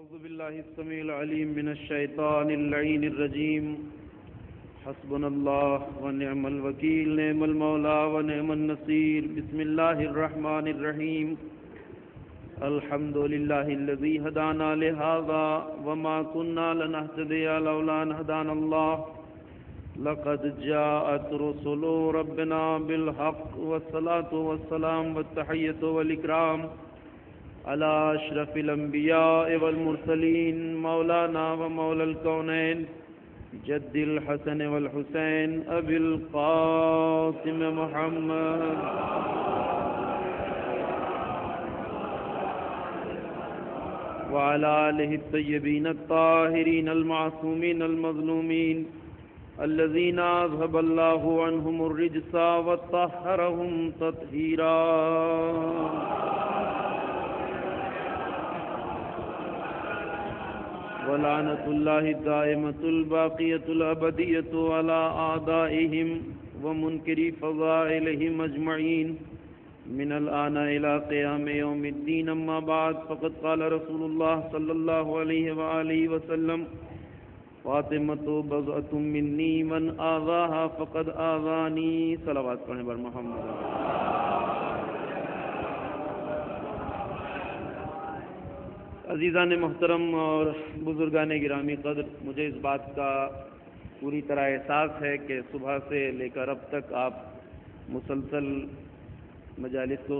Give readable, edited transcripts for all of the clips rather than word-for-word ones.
أعوذ بالله السميع العليم من الشيطان اللعين الرجيم. حسبنا الله ونعم الوكيل، نعم المولى ونعم النصير. بسم الله الرحمن الرحيم. الحمد لله الذي هدانا لهذا وما كنا لنهتدي لولا أن هدانا الله. لقد جاءت رسل ربنا بالحق والصلاة والسلام والتحية والإكرام على أشرف الأنبياء والمرسلين مولانا ومولى الكونين جد الحسن والحسين أبي القاسم محمد وعلى آله الطيبين الطاهرين المعصومين المظلومين الذين أذهب الله عنهم الرجس وطهرهم تطهيرا. ولعنة الله الدائمة الباقية الأبدية على أعدائهم ومنكري فضائلهم أجمعين من الآن إلى قيام يوم الدين. أما بعد، فقد قال رسول الله صلى الله عليه وآله وسلم: فاطمة بضعة مني من آذاها فقد آذاني. صلوات پڑھیں بر محمد. عزیزان محترم اور بزرگان گرامی قدر، مجھے اس بات کا پوری طرح احساس ہے کہ صبح سے لے کر اب تک آپ مسلسل مجالس کو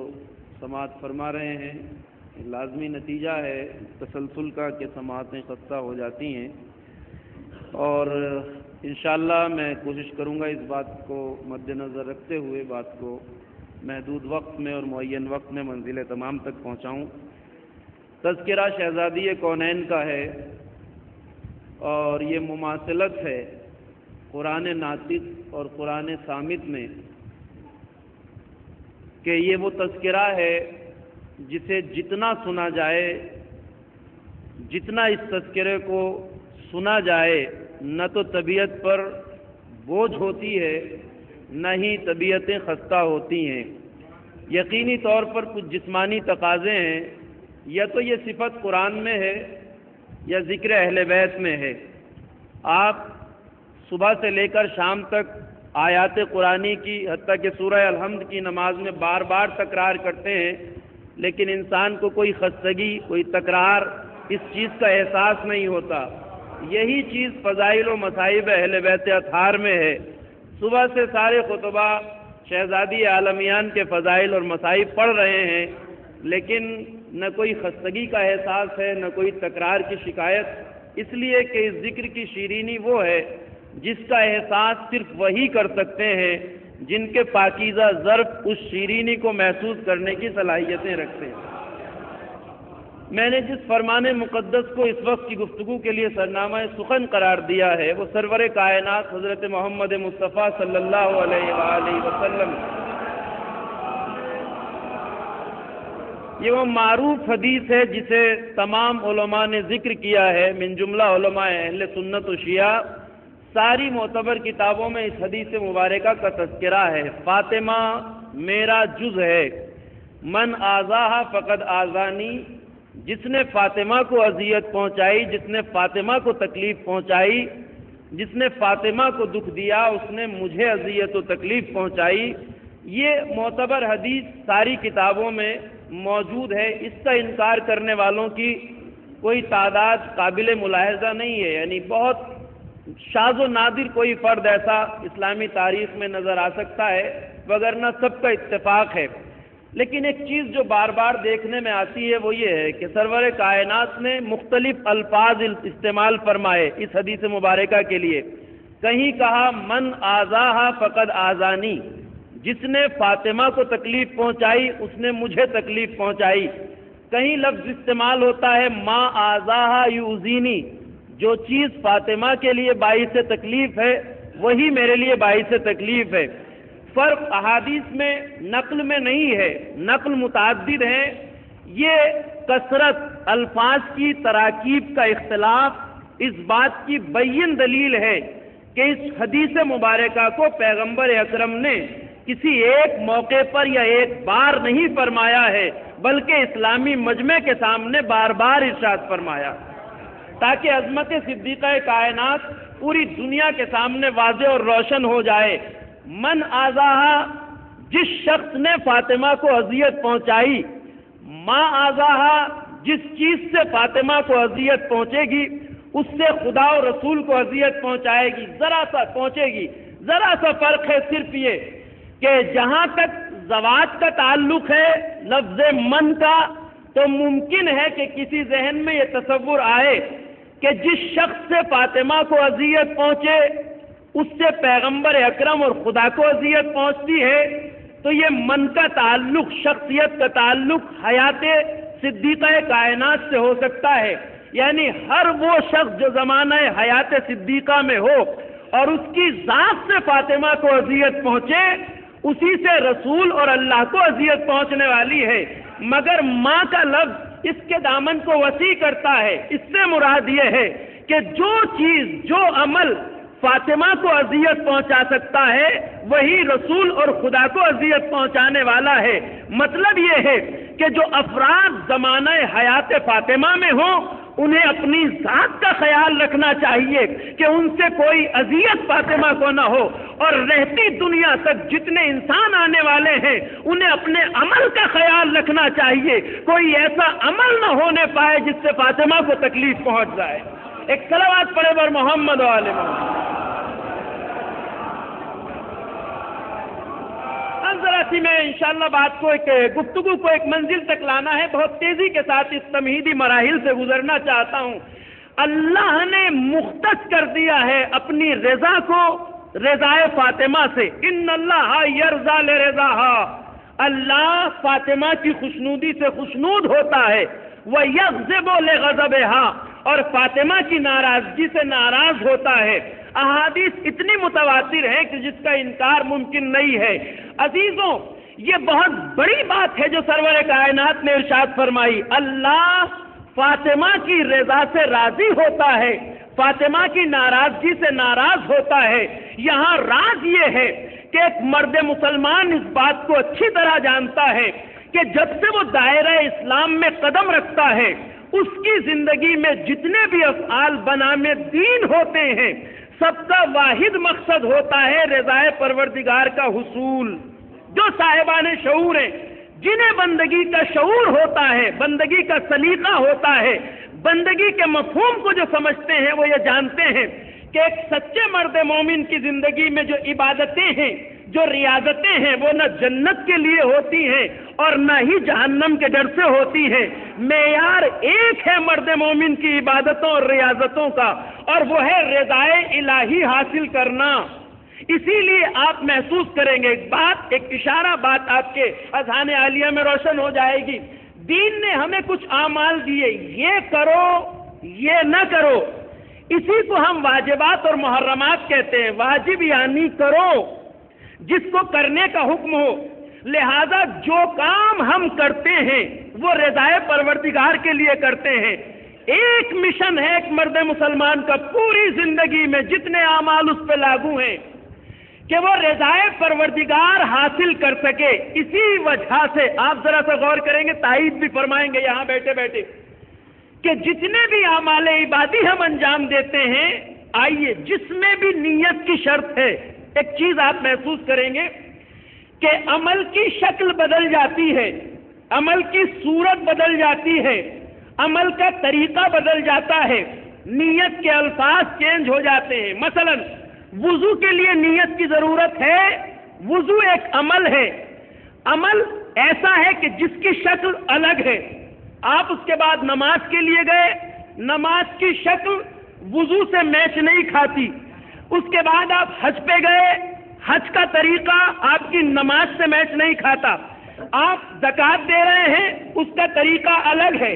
سماعت فرما رہے ہیں. لازمی نتیجہ ہے تسلسل کا کہ سماعتیں خستہ ہو جاتی ہیں، اور انشاءاللہ میں کوشش کروں گا اس بات کو مد نظر رکھتے ہوئے بات کو محدود وقت میں اور معین وقت میں منزل تمام تک پہنچاؤں. تذکرہ شہزادی کونین کا ہے، اور یہ مماثلت ہے قرآن ناطق اور قرآن صامت میں کہ یہ وہ تذکرہ ہے جسے جتنا سنا جائے، جتنا اس تذکرے کو سنا جائے، نہ تو طبیعت پر بوجھ ہوتی ہے نہ ہی طبیعتیں خستہ ہوتی ہیں. یقینی طور پر کچھ جسمانی تقاضے ہیں، یا تو یہ صفت قرآن میں ہے یا ذکر اہل بیت میں ہے. آپ صبح سے لے کر شام تک آیات قرآنی کی، حتیٰ کہ سورہ الحمد کی نماز میں بار بار تکرار کرتے ہیں، لیکن انسان کو کوئی خستگی، کوئی تکرار اس چیز کا احساس نہیں ہوتا. یہی چیز فضائل و مصائب اہل بیت اطہار میں ہے. صبح سے سارے خطبہ شہزادی عالمیان کے فضائل اور مصائب پڑھ رہے ہیں، لیکن نہ کوئی خستگی کا احساس ہے نہ کوئی تکرار کی شکایت، اس لیے کہ اس ذکر کی شیرینی وہ ہے جس کا احساس صرف وہی کر سکتے ہیں جن کے پاکیزہ ظرف اس شیرینی کو محسوس کرنے کی صلاحیتیں رکھتے ہیں. میں نے جس فرمان مقدس کو اس وقت کی گفتگو کے لیے سرنامہ سخن قرار دیا ہے وہ سرور کائنات حضرت محمد مصطفیٰ صلی اللہ علیہ وآلہ وسلم. یہ وہ معروف حدیث ہے جسے تمام علماء نے ذکر کیا ہے، من جملہ علماء اہل سنت و شیعہ. ساری معتبر کتابوں میں اس حدیث مبارکہ کا تذکرہ ہے. فاطمہ میرا جز ہے، من آذاہا فقد آذانی. جس نے فاطمہ کو اذیت پہنچائی، جس نے فاطمہ کو تکلیف پہنچائی، جس نے فاطمہ کو دکھ دیا، اس نے مجھے اذیت و تکلیف پہنچائی. یہ معتبر حدیث ساری کتابوں میں موجود ہے. اس کا انکار کرنے والوں کی کوئی تعداد قابل ملاحظہ نہیں ہے، یعنی بہت شاذ و نادر کوئی فرد ایسا اسلامی تاریخ میں نظر آ سکتا ہے، وگرنہ سب کا اتفاق ہے. لیکن ایک چیز جو بار بار دیکھنے میں آتی ہے وہ یہ ہے کہ سرور کائنات نے مختلف الفاظ استعمال فرمائے اس حدیث مبارکہ کے لیے. کہیں کہا من آذاہا فقد آذانی، جس نے فاطمہ کو تکلیف پہنچائی اس نے مجھے تکلیف پہنچائی. کہیں لفظ استعمال ہوتا ہے ما آذاہا یؤذینی، جو چیز فاطمہ کے لیے باعث تکلیف ہے وہی میرے لیے باعث تکلیف ہے. فرق احادیث میں نقل میں نہیں ہے، نقل متعدد ہیں. یہ کثرت الفاظ کی تراکیب کا اختلاف اس بات کی بین دلیل ہے کہ اس حدیث مبارکہ کو پیغمبر اکرم نے کسی ایک موقع پر یا ایک بار نہیں فرمایا ہے، بلکہ اسلامی مجمع کے سامنے بار بار ارشاد فرمایا. تاکہ عظمت صدیقہ کائنات پوری دنیا کے سامنے واضح اور روشن ہو جائے۔ من آزاہا، جس شخص نے فاطمہ کو اذیت پہنچائی، ما آزاہا، جس چیز سے فاطمہ کو اذیت پہنچے گی اس سے خدا و رسول کو اذیت پہنچائے گی، ذرا سا پہنچے گی۔ ذرا سا فرق ہے صرف یہ کہ جہاں تک زواج کا تعلق ہے لفظ من کا، تو ممکن ہے کہ کسی ذہن میں یہ تصور آئے کہ جس شخص سے فاطمہ کو اذیت پہنچے اس سے پیغمبر اکرم اور خدا کو اذیت پہنچتی ہے، تو یہ من کا تعلق، شخصیت کا تعلق حیات صدیقہ کائنات سے ہو سکتا ہے۔ یعنی ہر وہ شخص جو زمانہ حیات صدیقہ میں ہو اور اس کی ذات سے فاطمہ کو اذیت پہنچے، اسی سے رسول اور اللہ کو اذیت پہنچنے والی ہے۔ مگر ماں کا لفظ اس کے دامن کو وسیع کرتا ہے۔ اس سے مراد یہ ہے کہ جو چیز، جو عمل فاطمہ کو اذیت پہنچا سکتا ہے وہی رسول اور خدا کو اذیت پہنچانے والا ہے۔ مطلب یہ ہے کہ جو افراد زمانہ حیات فاطمہ میں ہوں انہیں اپنی ذات کا خیال رکھنا چاہیے کہ ان سے کوئی اذیت فاطمہ کو نہ ہو، اور رہتی دنیا تک جتنے انسان آنے والے ہیں انہیں اپنے عمل کا خیال رکھنا چاہیے، کوئی ایسا عمل نہ ہونے پائے جس سے فاطمہ کو تکلیف پہنچ جائے۔ ایک صلوات پڑھے بر محمد و آل محمد۔ ذرا سی میں انشاءاللہ بات کو گفتگو کو ایک منزل تک لانا ہے، بہت تیزی کے ساتھ اس تمہیدی مراحل سے گزرنا چاہتا ہوں۔ اللہ نے مختص کر دیا ہے اپنی رضا کو رضائے فاطمہ سے۔ ان اللہ یرضا لرضاہا، اللہ فاطمہ کی خوشنودی سے خوشنود ہوتا ہے، وَيَغْضِبُ لِغَضَبِهَا، اور فاطمہ کی ناراضگی سے ناراض ہوتا ہے۔ احادیث اتنی متواتر ہیں کہ جس کا انکار ممکن نہیں ہے۔ عزیزوں، یہ بہت بڑی بات ہے جو سرور کائنات نے ارشاد فرمائی، اللہ فاطمہ کی رضا سے راضی ہوتا ہے، فاطمہ کی ناراضگی سے ناراض ہوتا ہے۔ یہاں راز یہ ہے کہ ایک مرد مسلمان اس بات کو اچھی طرح جانتا ہے کہ جب سے وہ دائرہ اسلام میں قدم رکھتا ہے اس کی زندگی میں جتنے بھی افعال بنام دین ہوتے ہیں سب کا واحد مقصد ہوتا ہے رضائے پروردگار کا حصول۔ جو صاحبان شعور ہیں، جنہیں بندگی کا شعور ہوتا ہے، بندگی کا سلیقہ ہوتا ہے، بندگی کے مفہوم کو جو سمجھتے ہیں وہ یہ جانتے ہیں کہ ایک سچے مرد مومن کی زندگی میں جو عبادتیں ہیں، جو ریاضتیں ہیں، وہ نہ جنت کے لیے ہوتی ہیں اور نہ ہی جہنم کے ڈر سے ہوتی ہیں۔ معیار ایک ہے مرد مومن کی عبادتوں اور ریاضتوں کا، اور وہ ہے رضائے الہی حاصل کرنا۔ اسی لیے آپ محسوس کریں گے ایک اشارہ بات آپ کے اذہان عالیہ میں روشن ہو جائے گی۔ دین نے ہمیں کچھ اعمال دیے، یہ کرو یہ نہ کرو، اسی کو ہم واجبات اور محرمات کہتے ہیں۔ واجب یعنی کرو، جس کو کرنے کا حکم ہو۔ لہذا جو کام ہم کرتے ہیں وہ رضائے پروردگار کے لیے کرتے ہیں۔ ایک مشن ہے ایک مرد مسلمان کا پوری زندگی میں جتنے اعمال اس پہ لاگو ہیں کہ وہ رضائے پروردگار حاصل کر سکے۔ اسی وجہ سے آپ ذرا سا غور کریں گے، تائید بھی فرمائیں گے یہاں بیٹھے بیٹھے، کہ جتنے بھی اعمال عبادی ہم انجام دیتے ہیں، آئیے جس میں بھی نیت کی شرط ہے، ایک چیز آپ محسوس کریں گے کہ عمل کی شکل بدل جاتی ہے، عمل کی صورت بدل جاتی ہے، عمل کا طریقہ بدل جاتا ہے، نیت کے الفاظ چینج ہو جاتے ہیں۔ مثلا وضو کے لیے نیت کی ضرورت ہے، وضو ایک عمل ہے، عمل ایسا ہے کہ جس کی شکل الگ ہے۔ آپ اس کے بعد نماز کے لیے گئے، نماز کی شکل وضو سے میچ نہیں کھاتی۔ اس کے بعد آپ حج پہ گئے، حج کا طریقہ آپ کی نماز سے میچ نہیں کھاتا۔ آپ زکوٰۃ دے رہے ہیں، اس کا طریقہ الگ ہے۔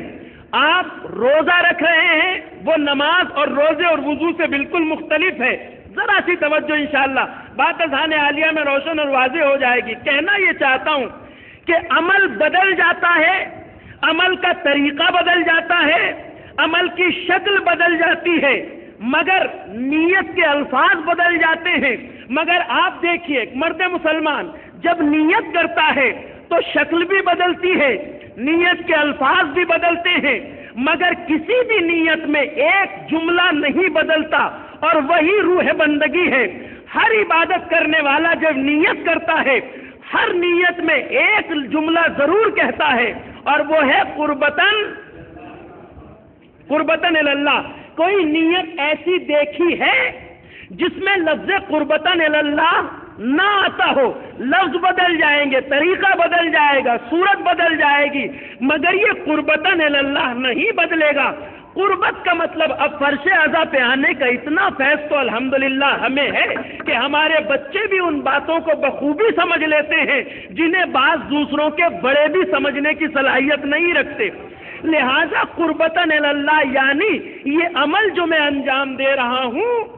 آپ روزہ رکھ رہے ہیں، وہ نماز اور روزے اور وضو سے بالکل مختلف ہے۔ ذرا سی توجہ، انشاءاللہ بات اذہان عالیہ میں روشن اور واضح ہو جائے گی۔ کہنا یہ چاہتا ہوں کہ عمل بدل جاتا ہے، عمل کا طریقہ بدل جاتا ہے، عمل کی شکل بدل جاتی ہے، مگر نیت کے الفاظ بدل جاتے ہیں۔ مگر آپ دیکھیے مرد مسلمان جب نیت کرتا ہے تو شکل بھی بدلتی ہے، نیت کے الفاظ بھی بدلتے ہیں، مگر کسی بھی نیت میں ایک جملہ نہیں بدلتا، اور وہی روح بندگی ہے۔ ہر عبادت کرنے والا جب نیت کرتا ہے، ہر نیت میں ایک جملہ ضرور کہتا ہے، اور وہ ہے قربتاً اللہ۔ کوئی نیت ایسی دیکھی ہے جس میں لفظ قربتاً اللہ نہ آتا ہو؟ لفظ بدل جائیں گے، طریقہ بدل جائے گا، صورت بدل جائے گی، مگر یہ قربتاً اللہ نہیں بدلے گا۔ قربت کا مطلب اب فرش اعضا پہ آنے کا اتنا فیض تو الحمدللہ ہمیں ہے کہ ہمارے بچے بھی ان باتوں کو بخوبی سمجھ لیتے ہیں جنہیں بعض دوسروں کے بڑے بھی سمجھنے کی صلاحیت نہیں رکھتے۔ لہذا قربتاً اللہ یعنی یہ عمل جو میں انجام دے رہا ہوں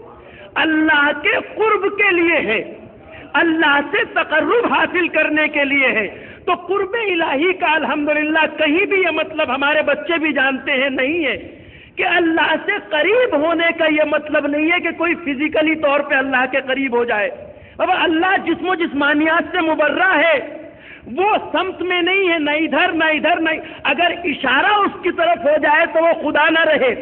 اللہ کے قرب کے لیے ہے، اللہ سے تقرب حاصل کرنے کے لیے ہے۔ تو قرب الہی کا الحمدللہ کہیں بھی یہ مطلب ہمارے بچے بھی جانتے ہیں نہیں ہے کہ اللہ سے قریب ہونے کا یہ مطلب نہیں ہے کہ کوئی فزیکلی طور پہ اللہ کے قریب ہو جائے۔ اب اللہ جسم و جسمانیات سے مبرہ ہے، وہ سمت میں نہیں ہے، نہ ادھر نہ ادھر، نہیں اگر اشارہ اس کی طرف ہو جائے تو وہ خدا نہ رہے۔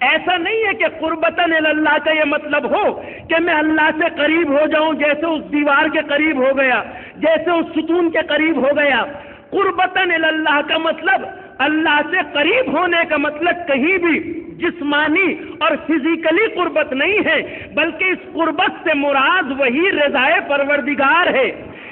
ایسا نہیں ہے کہ قربتاً اللہ کا یہ مطلب ہو کہ میں اللہ سے قریب ہو جاؤں، جیسے اس دیوار کے قریب ہو گیا، جیسے اس ستون کے قریب ہو گیا۔ قربتاً اللہ کا مطلب اللہ سے قریب ہونے کا مطلب کہیں بھی جسمانی اور فزیکلی قربت نہیں ہے، بلکہ اس قربت سے مراد وہی رضائے پروردگار ہے،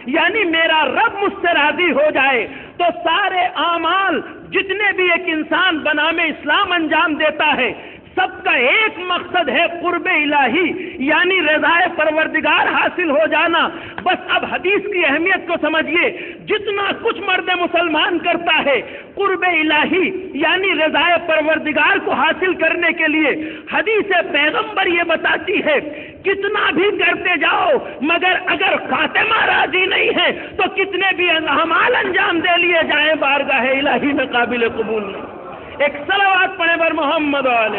یعنی میرا رب مجھ سے راضی ہو جائے تو سارے اعمال جتنے بھی ایک انسان بنام اسلام انجام دیتا ہے سب کا ایک مقصد ہے قرب الہی، یعنی رضائے پروردگار حاصل ہو جانا۔ بس اب حدیث کی اہمیت کو سمجھیے، جتنا کچھ مرد مسلمان کرتا ہے قرب الہی یعنی رضائے پروردگار کو حاصل کرنے کے لیے، حدیث پیغمبر یہ بتاتی ہے کتنا بھی کرتے جاؤ مگر اگر فاطمہ راضی نہیں ہے تو کتنے بھی اعمال انجام دے لیے جائیں بارگاہ الہی میں قابل قبول نہیں۔ ایک صلوات پڑھیں بر محمد و آل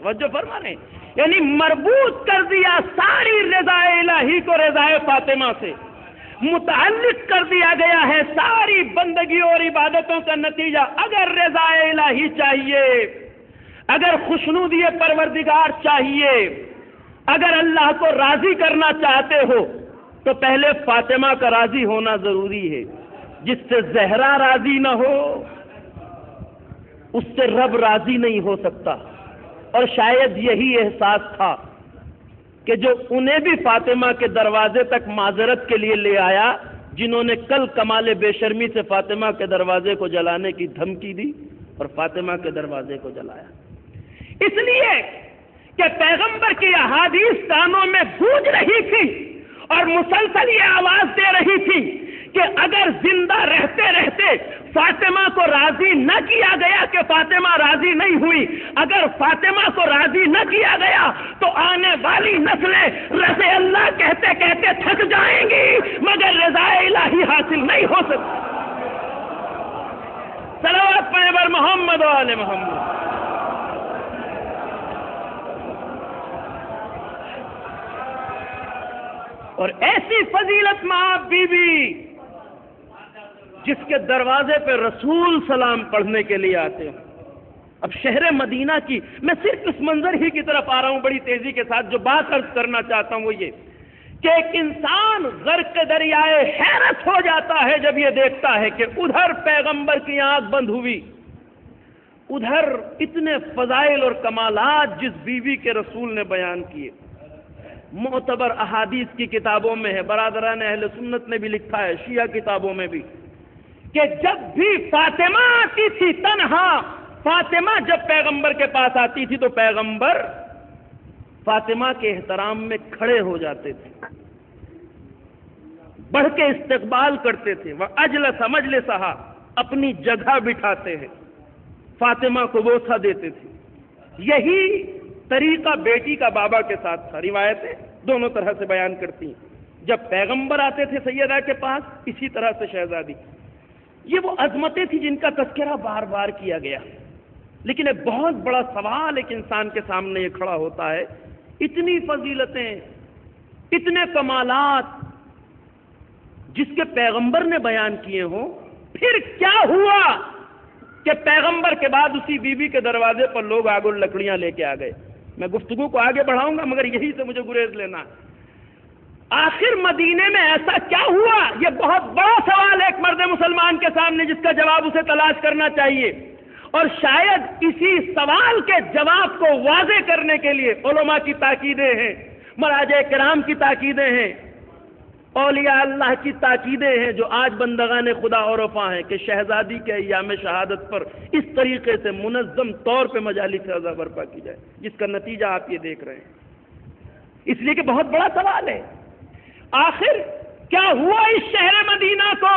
وجہ فرما رہے ہیں، یعنی مربوط کر دیا ساری رضا الہی کو رضا فاطمہ سے، متعلق کر دیا گیا ہے ساری بندگی اور عبادتوں کا نتیجہ۔ اگر رضا الہی چاہیے، اگر خوشنودی پروردگار چاہیے، اگر اللہ کو راضی کرنا چاہتے ہو تو پہلے فاطمہ کا راضی ہونا ضروری ہے۔ جس سے زہرا راضی نہ ہو اس سے رب راضی نہیں ہو سکتا، اور شاید یہی احساس تھا کہ جو انہیں بھی فاطمہ کے دروازے تک معذرت کے لیے لے آیا، جنہوں نے کل کمال بے شرمی سے فاطمہ کے دروازے کو جلانے کی دھمکی دی اور فاطمہ کے دروازے کو جلایا، اس لیے کہ پیغمبر کی احادیث کانوں میں گونج رہی تھی اور مسلسل یہ آواز دے رہی تھی کہ اگر زندہ رہتے رہتے فاطمہ کو راضی نہ کیا گیا کہ فاطمہ راضی نہیں ہوئی، اگر فاطمہ کو راضی نہ کیا گیا تو آنے والی نسلیں رضا اللہ کہتے کہتے تھک جائیں گی مگر رضا الہی حاصل نہیں ہو سکتی۔ صلوات پڑھیں بر محمد و آل محمد۔ اور ایسی فضیلت ماں بی بی جس کے دروازے پہ رسول سلام پڑھنے کے لیے آتے ہیں۔ اب شہر مدینہ کی میں صرف اس منظر ہی کی طرف آ رہا ہوں بڑی تیزی کے ساتھ، جو بات عرض کرنا چاہتا ہوں وہ یہ کہ ایک انسان غرق دریائے حیرت ہو جاتا ہے جب یہ دیکھتا ہے کہ ادھر پیغمبر کی آنکھ بند ہوئی، ادھر اتنے فضائل اور کمالات جس بیوی کے رسول نے بیان کیے، معتبر احادیث کی کتابوں میں ہے، برادران اہل سنت نے بھی لکھا ہے، شیعہ کتابوں میں بھی، کہ جب بھی فاطمہ آتی تھی تنہا، فاطمہ جب پیغمبر کے پاس آتی تھی تو پیغمبر فاطمہ کے احترام میں کھڑے ہو جاتے تھے، بڑھ کے استقبال کرتے تھے، وَأَجْلَسَ مَجْلِسَهَا، اپنی جگہ بٹھاتے ہیں، فاطمہ کو بوسہ دیتے تھے۔ یہی طریقہ بیٹی کا بابا کے ساتھ تھا، روایتیں دونوں طرح سے بیان کرتی ہیں۔ جب پیغمبر آتے تھے سیدہ کے پاس، اسی طرح سے شہزادی۔ یہ وہ عظمتیں تھیں جن کا تذکرہ بار بار کیا گیا، لیکن ایک بہت بڑا سوال ایک انسان کے سامنے یہ کھڑا ہوتا ہے، اتنی فضیلتیں، اتنے کمالات، جس کے پیغمبر نے بیان کیے ہوں، پھر کیا ہوا کہ پیغمبر کے بعد اسی بیوی کے دروازے پر لوگ آگ اور لکڑیاں لے کے آ گئے؟ میں گفتگو کو آگے بڑھاؤں گا مگر یہی سے مجھے گریز لینا ہے۔ آخر مدینے میں ایسا کیا ہوا؟ یہ بہت بڑا سوال ہے ایک مرد مسلمان کے سامنے، جس کا جواب اسے تلاش کرنا چاہیے۔ اور شاید اسی سوال کے جواب کو واضح کرنے کے لیے علماء کی تاکیدیں ہیں، مراجع کرام کی تاکیدیں ہیں، اولیاء اللہ کی تاکیدیں ہیں، جو آج بندگان خدا اور وفا ہیں کہ شہزادی کے ایام شہادت پر اس طریقے سے منظم طور پہ مجالس عزا برپا کی جائے، جس کا نتیجہ آپ یہ دیکھ رہے ہیں۔ اس لیے کہ بہت بڑا سوال ہے، آخر کیا ہوا اس شہر مدینہ کو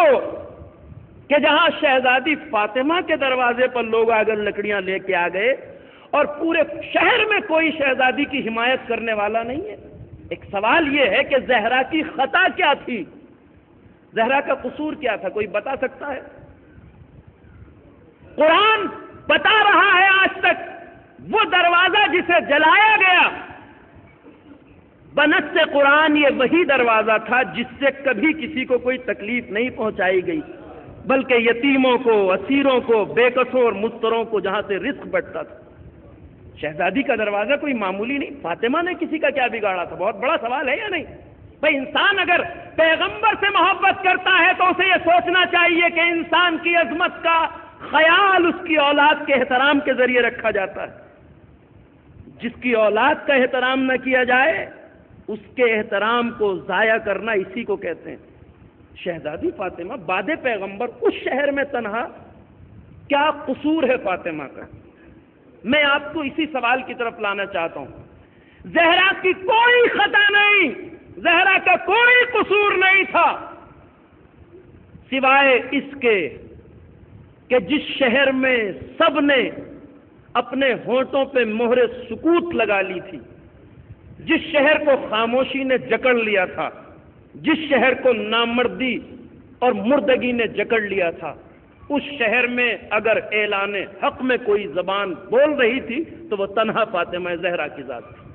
کہ جہاں شہزادی فاطمہ کے دروازے پر لوگ آگر لکڑیاں لے کے آ گئے اور پورے شہر میں کوئی شہزادی کی حمایت کرنے والا نہیں ہے؟ ایک سوال یہ ہے کہ زہرا کی خطا کیا تھی؟ زہرا کا قصور کیا تھا؟ کوئی بتا سکتا ہے؟ قرآن بتا رہا ہے آج تک وہ دروازہ جسے جلایا گیا، بنص قرآن یہ وہی دروازہ تھا جس سے کبھی کسی کو کوئی تکلیف نہیں پہنچائی گئی، بلکہ یتیموں کو، اسیروں کو، بے کسوں اور مضطروں کو جہاں سے رزق بٹتا تھا۔ شہزادی کا دروازہ کوئی معمولی نہیں، فاطمہ نے کسی کا کیا بگاڑا تھا؟ بہت بڑا سوال ہے یا نہیں؟ بھائی انسان اگر پیغمبر سے محبت کرتا ہے تو اسے یہ سوچنا چاہیے کہ انسان کی عظمت کا خیال اس کی اولاد کے احترام کے ذریعے رکھا جاتا ہے۔ جس کی اولاد کا احترام نہ کیا جائے اس کے احترام کو ضائع کرنا اسی کو کہتے ہیں۔ شہزادی فاطمہ بعد پیغمبر اس شہر میں تنہا، کیا قصور ہے فاطمہ کا؟ میں آپ کو اسی سوال کی طرف لانا چاہتا ہوں۔ زہرا کی کوئی خطا نہیں، زہرا کا کوئی قصور نہیں تھا، سوائے اس کے کہ جس شہر میں سب نے اپنے ہونٹوں پہ مہر سکوت لگا لی تھی، جس شہر کو خاموشی نے جکڑ لیا تھا، جس شہر کو نامردی اور مردگی نے جکڑ لیا تھا، اس شہر میں اگر اعلان حق میں کوئی زبان بول رہی تھی تو وہ تنہا فاطمہ زہرا کی ذات تھی۔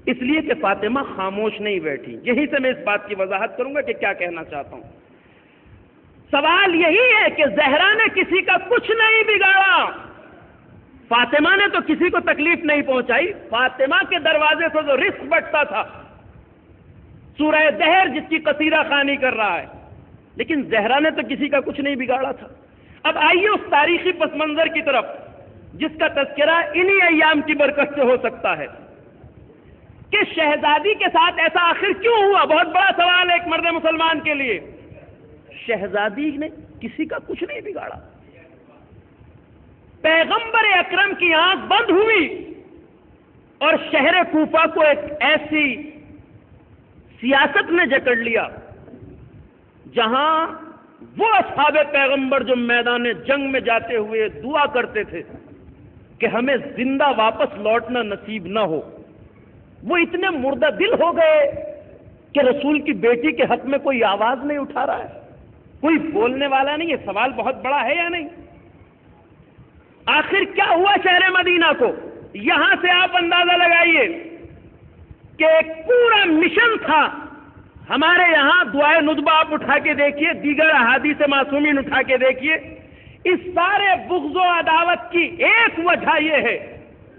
اس لیے کہ فاطمہ خاموش نہیں بیٹھی۔ یہیں سے میں اس بات کی وضاحت کروں گا کہ کیا کہنا چاہتا ہوں۔ سوال یہی ہے کہ زہرا نے کسی کا کچھ نہیں بگاڑا، فاطمہ نے تو کسی کو تکلیف نہیں پہنچائی۔ فاطمہ کے دروازے سے جو رزق بٹتا تھا، سورہ دہر جس کی قصیدہ خوانی کر رہا ہے، لیکن زہرا نے تو کسی کا کچھ نہیں بگاڑا تھا۔ اب آئیے اس تاریخی پس منظر کی طرف جس کا تذکرہ انہی ایام کی برکت سے ہو سکتا ہے کہ شہزادی کے ساتھ ایسا آخر کیوں ہوا؟ بہت بڑا سوال ہے ایک مرد مسلمان کے لیے۔ شہزادی نے کسی کا کچھ نہیں بگاڑا، پیغمبر اکرم کی آنکھ بند ہوئی اور شہر کوفہ کو ایک ایسی سیاست نے جکڑ لیا جہاں وہ اصحاب پیغمبر جو میدان جنگ میں جاتے ہوئے دعا کرتے تھے کہ ہمیں زندہ واپس لوٹنا نصیب نہ ہو، وہ اتنے مردہ دل ہو گئے کہ رسول کی بیٹی کے حق میں کوئی آواز نہیں اٹھا رہا ہے، کوئی بولنے والا نہیں ہے۔ سوال بہت بڑا ہے یا نہیں؟ آخر کیا ہوا شہر مدینہ کو؟ یہاں سے آپ اندازہ لگائیے کہ ایک پورا مشن تھا۔ ہمارے یہاں دعائے ندبہ آپ اٹھا کے دیکھیے، دیگر احادیث معصومین اٹھا کے دیکھیے، اس سارے بغض و عداوت کی ایک وجہ یہ ہے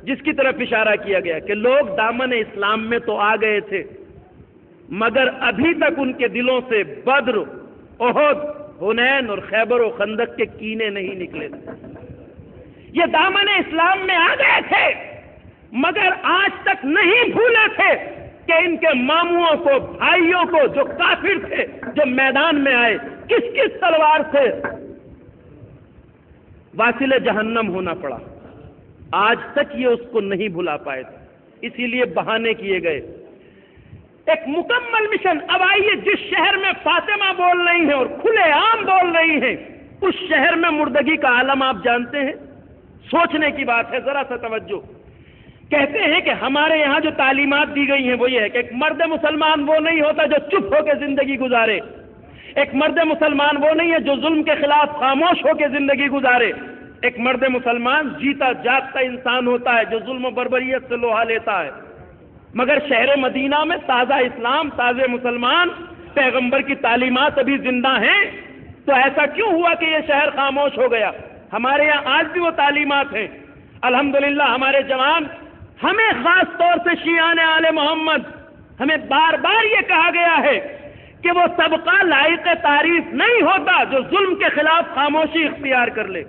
جس کی طرف اشارہ کیا گیا کہ لوگ دامن اسلام میں تو آ گئے تھے مگر ابھی تک ان کے دلوں سے بدر، احد، حنین اور خیبر و خندق کے کینے نہیں نکلے تھے۔ یہ دامن اسلام میں آ گئے تھے مگر آج تک نہیں بھولے تھے کہ ان کے ماموں کو، بھائیوں کو جو کافر تھے، جو میدان میں آئے، کس کس تلوار سے واصل جہنم ہونا پڑا۔ آج تک یہ اس کو نہیں بھلا پائے تھے، اسی لیے بہانے کیے گئے۔ ایک مکمل مشن۔ اب آئیے جس شہر میں فاطمہ بول رہی ہیں اور کھلے عام بول رہی ہیں، اس شہر میں مردگی کا عالم آپ جانتے ہیں؟ سوچنے کی بات ہے، ذرا سا توجہ۔ کہتے ہیں کہ ہمارے یہاں جو تعلیمات دی گئی ہیں وہ یہ ہے کہ ایک مرد مسلمان وہ نہیں ہوتا جو چپ ہو کے زندگی گزارے، ایک مرد مسلمان وہ نہیں ہے جو ظلم کے خلاف خاموش ہو کے زندگی گزارے، ایک مرد مسلمان جیتا جاگتا انسان ہوتا ہے جو ظلم و بربریت سے لوہا لیتا ہے۔ مگر شہر مدینہ میں تازہ اسلام، تازہ مسلمان، پیغمبر کی تعلیمات ابھی زندہ ہیں، تو ایسا کیوں ہوا کہ یہ شہر خاموش ہو گیا؟ ہمارے یہاں آج بھی وہ تعلیمات ہیں۔ الحمدللہ ہمارے جوان، ہمیں خاص طور سے شیعان آل محمد، ہمیں بار بار یہ کہا گیا ہے کہ وہ طبقہ لائق تعریف نہیں ہوتا جو ظلم کے خلاف خاموشی اختیار کر لے،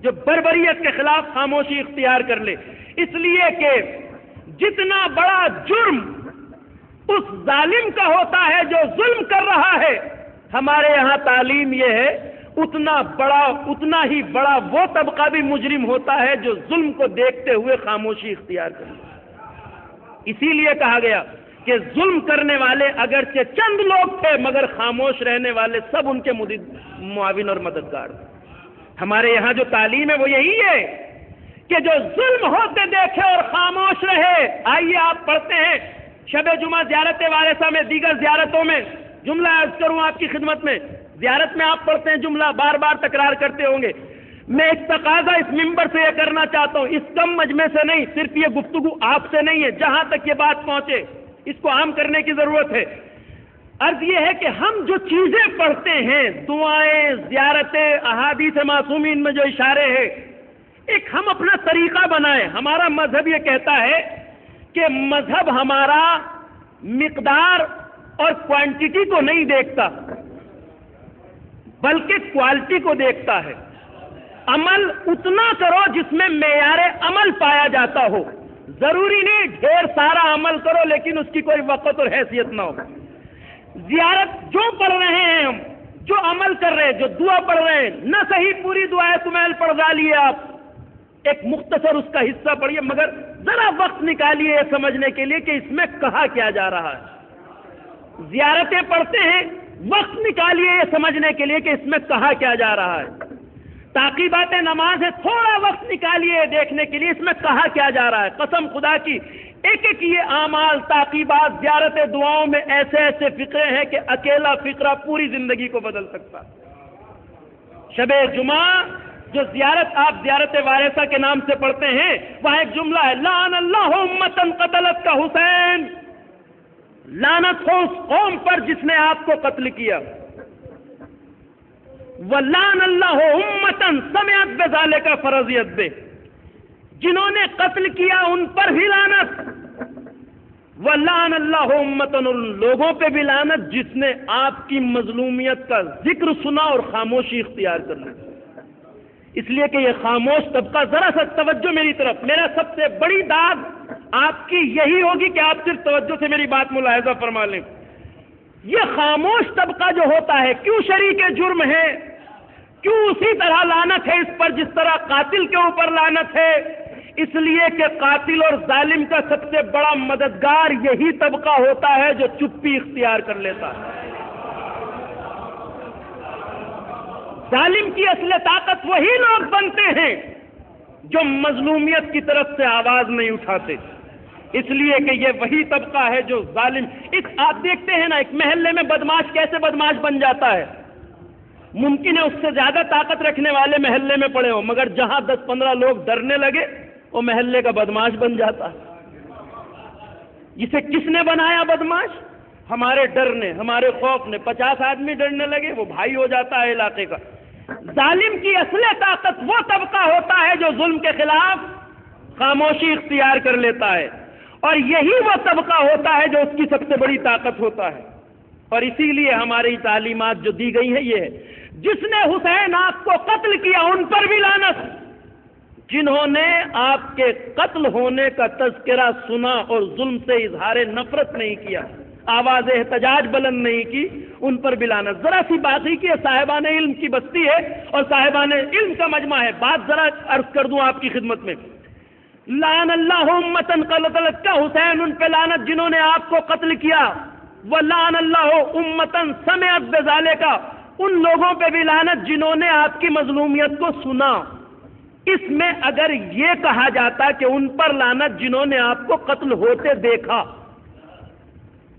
جو بربریت کے خلاف خاموشی اختیار کر لے، اس لیے کہ جتنا بڑا جرم اس ظالم کا ہوتا ہے جو ظلم کر رہا ہے، ہمارے یہاں تعلیم یہ ہے اتنا ہی بڑا وہ طبقہ بھی مجرم ہوتا ہے جو ظلم کو دیکھتے ہوئے خاموشی اختیار کر لے۔ اسی لیے کہا گیا کہ ظلم کرنے والے اگرچہ چند لوگ تھے مگر خاموش رہنے والے سب ان کے معاون اور مددگار۔ ہمارے یہاں جو تعلیم ہے وہ یہی ہے کہ جو ظلم ہوتے دیکھے اور خاموش رہے۔ آئیے آپ پڑھتے ہیں شب جمعہ زیارت وارثہ میں، دیگر زیارتوں میں، جملہ عرض کروں آپ کی خدمت میں، زیارت میں آپ پڑھتے ہیں جملہ بار بار تکرار کرتے ہوں گے۔ میں ایک تقاضا اس منبر سے یہ کرنا چاہتا ہوں، اس کم مجمع سے نہیں، صرف یہ گفتگو آپ سے نہیں ہے، جہاں تک یہ بات پہنچے اس کو عام کرنے کی ضرورت ہے۔ عرض یہ ہے کہ ہم جو چیزیں پڑھتے ہیں، دعائیں، زیارتیں، احادیث معصومین میں جو اشارے ہیں، ایک ہم اپنا طریقہ بنائیں۔ ہمارا مذہب یہ کہتا ہے کہ مذہب ہمارا مقدار اور کوانٹٹی کو نہیں دیکھتا بلکہ کوالٹی کو دیکھتا ہے۔ عمل اتنا کرو جس میں معیار عمل پایا جاتا ہو، ضروری نہیں ڈھیر سارا عمل کرو لیکن اس کی کوئی وقت اور حیثیت نہ ہو۔ زیارت جو پڑھ رہے ہیں ہم، جو عمل کر رہے ہیں، جو دعا پڑھ رہے ہیں، نہ صحیح پوری دعائیں کمیل پڑھ ڈالیے آپ، ایک مختصر اس کا حصہ پڑھیے، مگر ذرا وقت نکالیے یہ سمجھنے کے لیے کہ اس میں کہا کیا جا رہا ہے۔ زیارتیں پڑھتے ہیں، وقت نکالیے یہ سمجھنے کے لیے کہ اس میں کہا کیا جا رہا ہے۔ تعقیبات نماز ہے، تھوڑا وقت نکالیے دیکھنے کے لیے اس میں کہا کیا جا رہا ہے۔ قسم خدا کی ایک ایک یہ اعمال، تعقیبات، زیارت، دعاؤں میں ایسے ایسے فقرے ہیں کہ اکیلا فقرہ پوری زندگی کو بدل سکتا۔ شب جمعہ جو زیارت آپ زیارت وارثہ کے نام سے پڑھتے ہیں، وہاں ایک جملہ ہے، لعن اللہ امتن قتلت کا حسین، لعنت ہو اس قوم پر جس نے آپ کو قتل کیا۔ وَلَعْنَ اللَّهُ أُمَّةً سَمِعَتْ بِذَلِكَ فَرَضِيَتْ بِهِ، جنہوں نے قتل کیا ان پر بھی لعنت۔ وَلَعْنَ اللَّهُ أُمَّةً، ان لوگوں پہ بھی لعنت جس نے آپ کی مظلومیت کا ذکر سنا اور خاموشی اختیار کر لی۔ اس لیے کہ یہ خاموش طبقہ، ذرا سا توجہ میری طرف، میرا سب سے بڑی داد آپ کی یہی ہوگی کہ آپ صرف توجہ سے میری بات ملاحظہ فرما لیں۔ یہ خاموش طبقہ جو ہوتا ہے، کیوں شریک جرم ہے، کیوں اسی طرح لعنت ہے اس پر جس طرح قاتل کے اوپر لعنت ہے؟ اس لیے کہ قاتل اور ظالم کا سب سے بڑا مددگار یہی طبقہ ہوتا ہے جو چپی اختیار کر لیتا ہے۔ ظالم کی اصل طاقت وہی لوگ بنتے ہیں جو مظلومیت کی طرف سے آواز نہیں اٹھاتے۔ اس لیے کہ یہ وہی طبقہ ہے جو ظالم، آپ دیکھتے ہیں نا ایک محلے میں بدماش کیسے بدماش بن جاتا ہے۔ ممکن ہے اس سے زیادہ طاقت رکھنے والے محلے میں پڑے ہوں، مگر جہاں 10-15 لوگ ڈرنے لگے وہ محلے کا بدماش بن جاتا ہے۔ اسے کس نے بنایا بدماش؟ ہمارے ڈر نے، ہمارے خوف نے۔ 50 آدمی ڈرنے لگے وہ بھائی ہو جاتا ہے علاقے کا۔ ظالم کی اصل طاقت وہ طبقہ ہوتا ہے جو ظلم کے خلاف خاموشی اختیار کر لیتا ہے، اور یہی وہ طبقہ ہوتا ہے جو اس کی سب سے بڑی طاقت ہوتا ہے۔ اور اسی لیے ہماری تعلیمات جو دی گئی ہیں یہ ہے، جس نے حسین آپ کو قتل کیا ان پر بھی لعنت، جنہوں نے آپ کے قتل ہونے کا تذکرہ سنا اور ظلم سے اظہار نفرت نہیں کیا، آواز احتجاج بلند نہیں کی، ان پر بھی لعنت۔ ذرا سی بات ہی کہ صاحبان علم کی بستی ہے اور صاحبان علم کا مجمع ہے، بات ذرا عرض کر دوں آپ کی خدمت میں۔ لعن اللہ امتن قتلت کا حسین، ان پہ لعنت جنہوں نے آپ کو قتل کیا۔ ولعن اللہ امتن سمعت بذالک، ان لوگوں پہ بھی لعنت جنہوں نے آپ کی مظلومیت کو سنا۔ اس میں اگر یہ کہا جاتا کہ ان پر لعنت جنہوں نے آپ کو قتل ہوتے دیکھا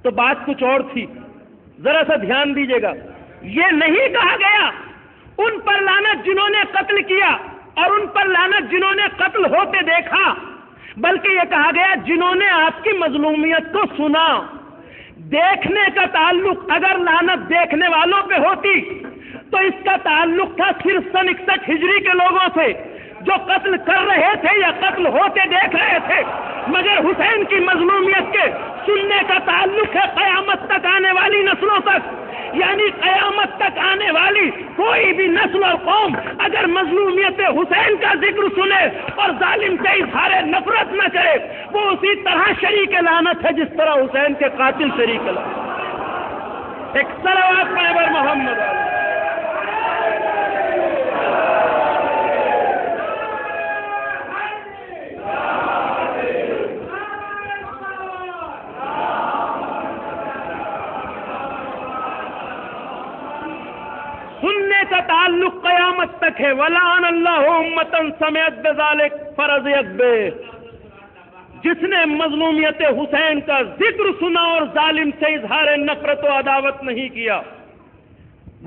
تو بات کچھ اور تھی، ذرا سا دھیان دیجیے گا۔ یہ نہیں کہا گیا ان پر لعنت جنہوں نے قتل کیا اور ان پر لعنت جنہوں نے قتل ہوتے دیکھا، بلکہ یہ کہا گیا جنہوں نے آپ کی مظلومیت کو سنا. دیکھنے کا تعلق اگر لعنت دیکھنے والوں پہ ہوتی تو اس کا تعلق تھا صرف سن 61 ہجری کے لوگوں سے جو قتل کر رہے تھے یا قتل ہوتے دیکھ رہے تھے، مگر حسین کی مظلومیت کے سننے کا تعلق ہے قیامت تک آنے والی نسلوں تک. یعنی قیامت تک آنے والی کوئی بھی نسل اور قوم اگر مظلومیت حسین کا ذکر سنے اور ظالم سے اظہار نفرت نہ کرے، وہ اسی طرح شریک لعنت ہے جس طرح حسین کے قاتل شریک لعنت. ایک صلوات پڑھیں بر محمد. سننے کا تعلق قیامت تک ہے. وَلَعَنَ اللَّهُ أُمَّةً سَمِعَتْ بِذَلِكَ فَرَضِيَتْ بِهِ. جس نے مظلومیت حسین کا ذکر سنا اور ظالم سے اظہار نفرت و عداوت نہیں کیا،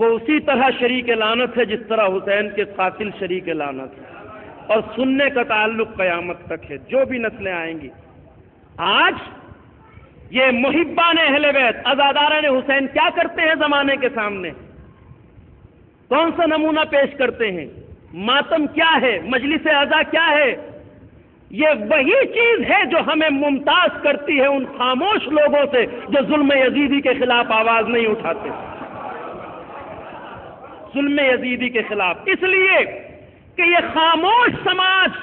وہ اسی طرح شریک لعنت ہے جس طرح حسین کے قاتل شریک لعنت ہے. اور سننے کا تعلق قیامت تک ہے. جو بھی نسلیں آئیں گی. آج یہ محبان اہل بیت عزاداران حسین کیا کرتے ہیں زمانے کے سامنے؟ کون سا نمونہ پیش کرتے ہیں؟ ماتم کیا ہے؟ مجلس عزا کیا ہے؟ یہ وہی چیز ہے جو ہمیں ممتاز کرتی ہے ان خاموش لوگوں سے جو ظلم یزیدی کے خلاف آواز نہیں اٹھاتے. ظلم یزیدی کے خلاف. اس لیے کہ یہ خاموش سماج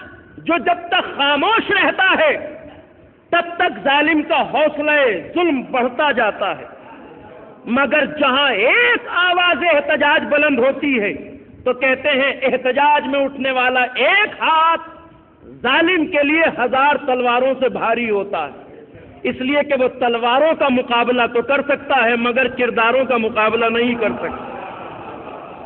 جو جب تک خاموش رہتا ہے تب تک ظالم کا حوصلہ ظلم بڑھتا جاتا ہے، مگر جہاں ایک آواز احتجاج بلند ہوتی ہے تو کہتے ہیں احتجاج میں اٹھنے والا ایک ہاتھ ظالم کے لیے 1000 تلواروں سے بھاری ہوتا ہے. اس لیے کہ وہ تلواروں کا مقابلہ تو کر سکتا ہے مگر کرداروں کا مقابلہ نہیں کر سکتا.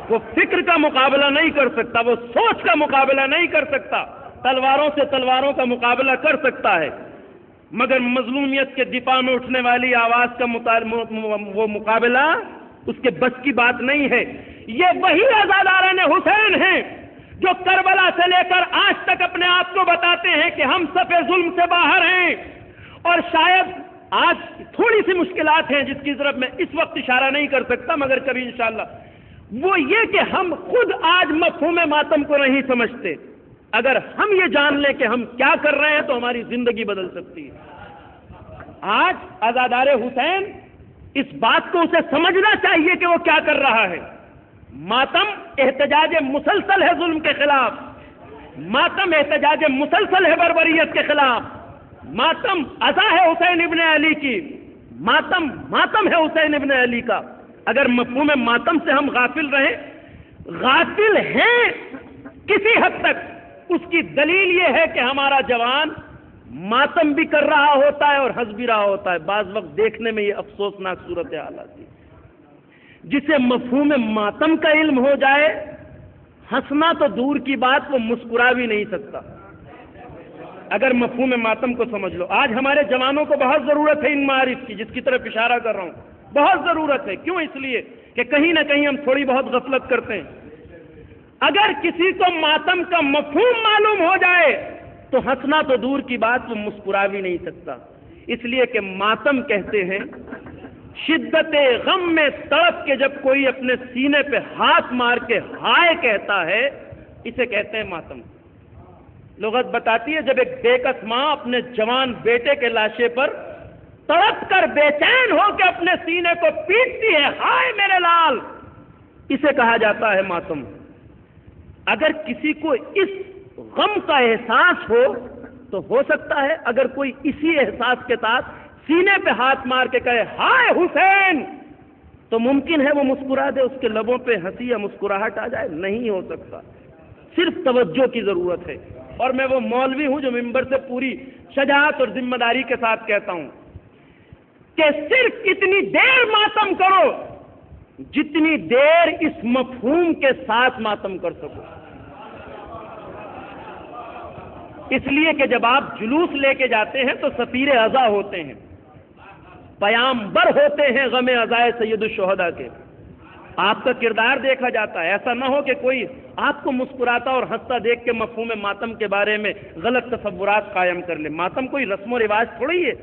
وہ فکر کا مقابلہ نہیں کر سکتا، وہ سوچ کا مقابلہ نہیں کر سکتا. تلواروں سے تلواروں کا مقابلہ کر سکتا ہے مگر مظلومیت کے دفاع میں اٹھنے والی آواز کا وہ مقابلہ اس کے بس کی بات نہیں ہے. یہ وہی عزاداران حسین ہیں جو کربلا سے لے کر آج تک اپنے آپ کو بتاتے ہیں کہ ہم صف ظلم سے باہر ہیں. اور شاید آج تھوڑی سی مشکلات ہیں جس کی طرف میں اس وقت اشارہ نہیں کر سکتا مگر کبھی انشاءاللہ، وہ یہ کہ ہم خود آج مفہوم ماتم کو نہیں سمجھتے. اگر ہم یہ جان لیں کہ ہم کیا کر رہے ہیں تو ہماری زندگی بدل سکتی ہے. آج عزادار حسین اس بات کو اسے سمجھنا چاہیے کہ وہ کیا کر رہا ہے. ماتم احتجاج مسلسل ہے ظلم کے خلاف، ماتم احتجاج مسلسل ہے بربریت کے خلاف، ماتم عزا ہے حسین ابن علی کی، ماتم ہے حسین ابن علی کا. اگر مفہوم ماتم سے ہم غافل رہیں، غافل ہیں کسی حد تک، اس کی دلیل یہ ہے کہ ہمارا جوان ماتم بھی کر رہا ہوتا ہے اور ہنس بھی رہا ہوتا ہے. بعض وقت دیکھنے میں یہ افسوسناک صورتحال آتی ہے. جسے مفہوم ماتم کا علم ہو جائے، ہنسنا تو دور کی بات، وہ مسکرا بھی نہیں سکتا اگر مفہوم ماتم کو سمجھ لو. آج ہمارے جوانوں کو بہت ضرورت ہے ان معارف کی جس کی طرف اشارہ کر رہا ہوں. بہت ضرورت ہے. کیوں؟ اس لیے کہ کہیں نہ کہیں ہم تھوڑی بہت غفلت کرتے ہیں. اگر کسی کو ماتم کا مفہوم معلوم ہو جائے تو ہنسنا تو دور کی بات، وہ مسکرا بھی نہیں سکتا. اس لیے کہ ماتم کہتے ہیں شدت غم میں تڑپ کے جب کوئی اپنے سینے پہ ہاتھ مار کے ہائے کہتا ہے، اسے کہتے ہیں ماتم. لغت بتاتی ہے جب ایک بے کس ماں اپنے جوان بیٹے کے لاشے پر تڑپ کر بے چین ہو کے اپنے سینے کو پیٹتی ہے، ہائے میرے لال، اسے کہا جاتا ہے ماتم. اگر کسی کو اس غم کا احساس ہو سکتا ہے اگر کوئی اسی احساس کے ساتھ سینے پہ ہاتھ مار کے کہے ہائے حسین، تو ممکن ہے وہ مسکرا دے، اس کے لبوں پہ ہنسی یا مسکراہٹ آ جائے. نہیں ہو سکتا. صرف توجہ کی ضرورت ہے. اور میں وہ مولوی ہوں جو ممبر سے پوری شجاعت اور ذمہ داری کے ساتھ کہتا ہوں کہ صرف اتنی دیر ماتم کرو جتنی دیر اس مفہوم کے ساتھ ماتم کر سکو. اس لیے کہ جب آپ جلوس لے کے جاتے ہیں تو سفیر عزا ہوتے ہیں، پیامبر ہوتے ہیں غم عزائے سید الشہداء کے. آپ کا کردار دیکھا جاتا ہے. ایسا نہ ہو کہ کوئی آپ کو مسکراتا اور ہنستا دیکھ کے مفہوم ماتم کے بارے میں غلط تصورات قائم کر لے. ماتم کوئی رسم و رواج تھوڑی ہے.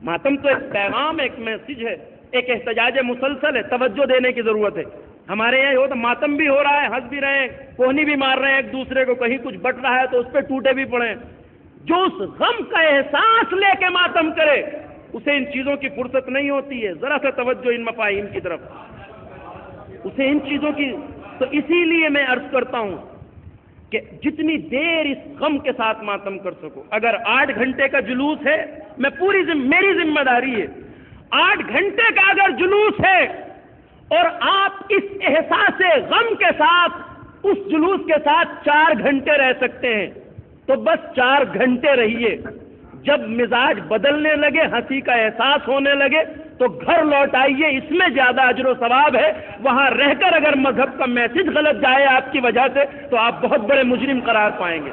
ماتم تو ایک پیغام، ایک میسج ہے، ایک احتجاج مسلسل ہے. توجہ دینے کی ضرورت ہے. ہمارے یہاں ہو تو ماتم بھی ہو رہا ہے، ہنس بھی رہے ہیں، کوہنی بھی مار رہے ہیں ایک دوسرے کو، کہیں کچھ بٹ رہا ہے تو اس پہ ٹوٹے بھی پڑے. جو اس غم کا احساس لے کے ماتم کرے اسے ان چیزوں کی فرصت نہیں ہوتی ہے. ذرا سا توجہ ان مفاہیم کی طرف، اسے ان چیزوں کی. تو اسی لیے میں عرض کرتا ہوں کہ جتنی دیر اس غم کے ساتھ ماتم کر سکو. اگر 8 گھنٹے کا جلوس ہے، میں میری ذمہ داری ہے، 8 گھنٹے کا اگر جلوس ہے اور آپ اس احساس غم کے ساتھ اس جلوس کے ساتھ 4 گھنٹے رہ سکتے ہیں تو بس 4 گھنٹے رہیے. جب مزاج بدلنے لگے، ہنسی کا احساس ہونے لگے تو گھر لوٹ آئیے. اس میں زیادہ اجر و ثواب ہے. وہاں رہ کر اگر مذہب کا میسج غلط جائے آپ کی وجہ سے تو آپ بہت بڑے مجرم قرار پائیں گے.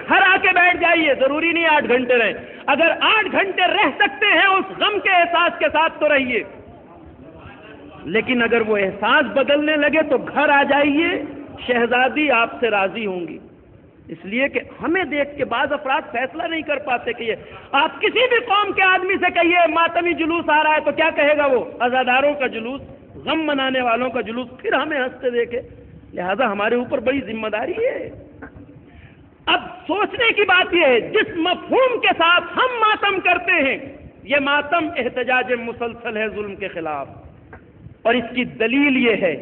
گھر آ کے بیٹھ جائیے، ضروری نہیں 8 گھنٹے رہیں. اگر 8 گھنٹے رہ سکتے ہیں اس غم کے احساس کے ساتھ تو رہیے، لیکن اگر وہ احساس بدلنے لگے تو گھر آ جائیے. شہزادی آپ سے راضی ہوں گی. اس لیے کہ ہمیں دیکھ کے بعض افراد فیصلہ نہیں کر پاتے کہ یہ آپ کسی بھی قوم کے آدمی سے کہیے ماتمی جلوس آ رہا ہے تو کیا کہے گا وہ؟ عزاداروں کا جلوس، غم منانے والوں کا جلوس، پھر ہمیں ہنستے دیکھے. لہذا ہمارے اوپر بڑی ذمہ داری ہے. اب سوچنے کی بات یہ ہے جس مفہوم کے ساتھ ہم ماتم کرتے ہیں یہ ماتم احتجاج مسلسل ہے ظلم کے خلاف. اور اس کی دلیل یہ ہے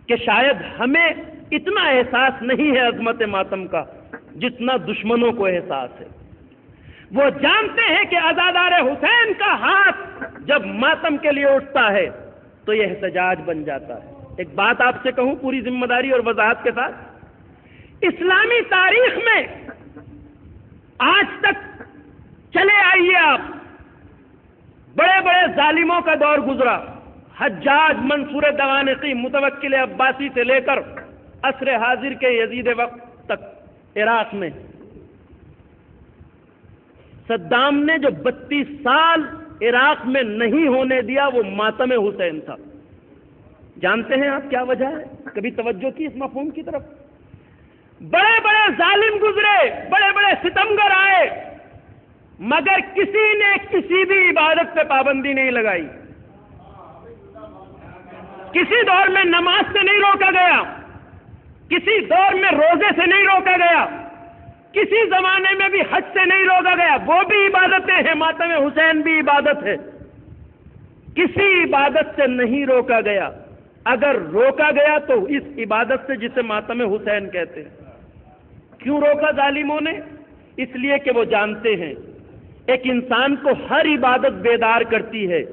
کہ شاید ہمیں اتنا احساس نہیں ہے عظمت ماتم کا جتنا دشمنوں کو احساس ہے. وہ جانتے ہیں کہ عزادار حسین کا ہاتھ جب ماتم کے لیے اٹھتا ہے تو یہ احتجاج بن جاتا ہے. ایک بات آپ سے کہوں پوری ذمہ داری اور وضاحت کے ساتھ، اسلامی تاریخ میں آج تک چلے آئیے آپ، بڑے بڑے ظالموں کا دور گزرا. حجاج، منصور دوانقی، متوکل عباسی سے لے کر عصر حاضر کے یزید وقت تک عراق میں صدام نے جو 32 سال عراق میں نہیں ہونے دیا وہ ماتم حسین تھا. جانتے ہیں آپ کیا وجہ ہے؟ کبھی توجہ کی اس مفہوم کی طرف؟ بڑے بڑے ظالم گزرے، بڑے بڑے ستمگر آئے، مگر کسی نے کسی بھی عبادت پہ پابندی نہیں لگائی. کسی دور میں نماز سے نہیں روکا گیا، کسی دور میں روزے سے نہیں روکا گیا، کسی زمانے میں بھی حج سے نہیں روکا گیا. وہ بھی عبادتیں ہیں، ماتم حسین بھی عبادت ہے. کسی عبادت سے نہیں روکا گیا. اگر روکا گیا تو اس عبادت سے جسے ماتم حسین کہتے ہیں. کیوں روکا ظالموں نے؟ اس لیے کہ وہ جانتے ہیں ایک انسان کو ہر عبادت بیدار کرتی ہے،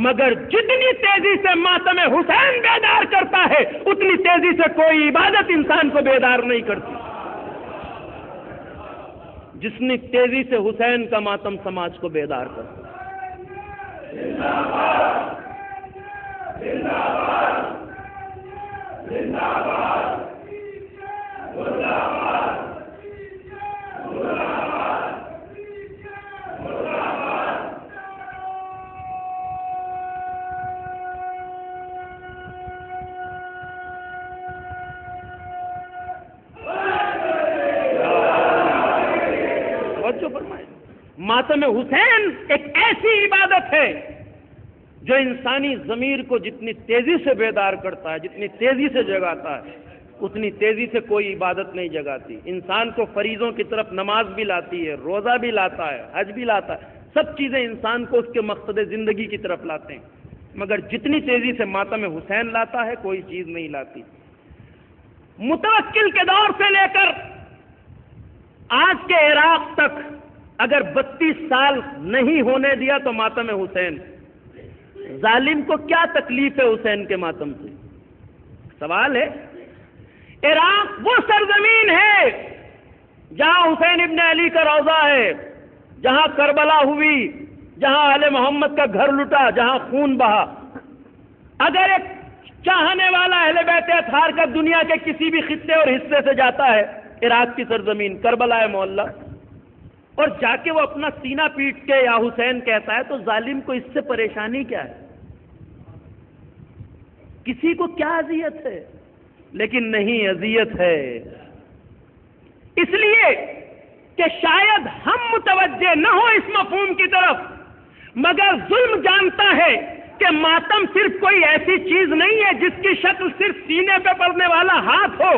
مگر جتنی تیزی سے ماتم حسین بیدار کرتا ہے اتنی تیزی سے کوئی عبادت انسان کو بیدار نہیں کرتی. جتنی تیزی سے حسین کا ماتم سماج کو بیدار کرتا ہے. زندہ باد، زندہ باد، زندہ باد، زندہ باد، زندہ باد. ماتم حسین ایک ایسی عبادت ہے جو انسانی ضمیر کو جتنی تیزی سے بیدار کرتا ہے، جتنی تیزی سے جگاتا ہے، اتنی تیزی سے کوئی عبادت نہیں جگاتی. انسان کو فریضوں کی طرف نماز بھی لاتی ہے، روزہ بھی لاتا ہے، حج بھی لاتا ہے. سب چیزیں انسان کو اس کے مقصد زندگی کی طرف لاتے ہیں، مگر جتنی تیزی سے ماتم حسین لاتا ہے کوئی چیز نہیں لاتی. متوکل کے دور سے لے کر آج کے عراق تک اگر 32 سال نہیں ہونے دیا تو ماتم حسین. ظالم کو کیا تکلیف ہے حسین کے ماتم سے؟ سوال ہے. عراق وہ سرزمین ہے جہاں حسین ابن علی کا روضہ ہے، جہاں کربلا ہوئی، جہاں اہل محمد کا گھر لٹا، جہاں خون بہا. اگر ایک چاہنے والا اہل بیت اطہار کا دنیا کے کسی بھی خطے اور حصے سے جاتا ہے عراق کی سرزمین کربلا معلّہ اور جا کے وہ اپنا سینہ پیٹ کے یا حسین کہتا ہے تو ظالم کو اس سے پریشانی کیا ہے؟ کسی کو کیا اذیت ہے؟ لیکن نہیں، اذیت ہے، اس لیے کہ شاید ہم متوجہ نہ ہو اس مفہوم کی طرف، مگر ظلم جانتا ہے کہ ماتم صرف کوئی ایسی چیز نہیں ہے جس کی شکل صرف سینے پہ پڑنے والا ہاتھ ہو،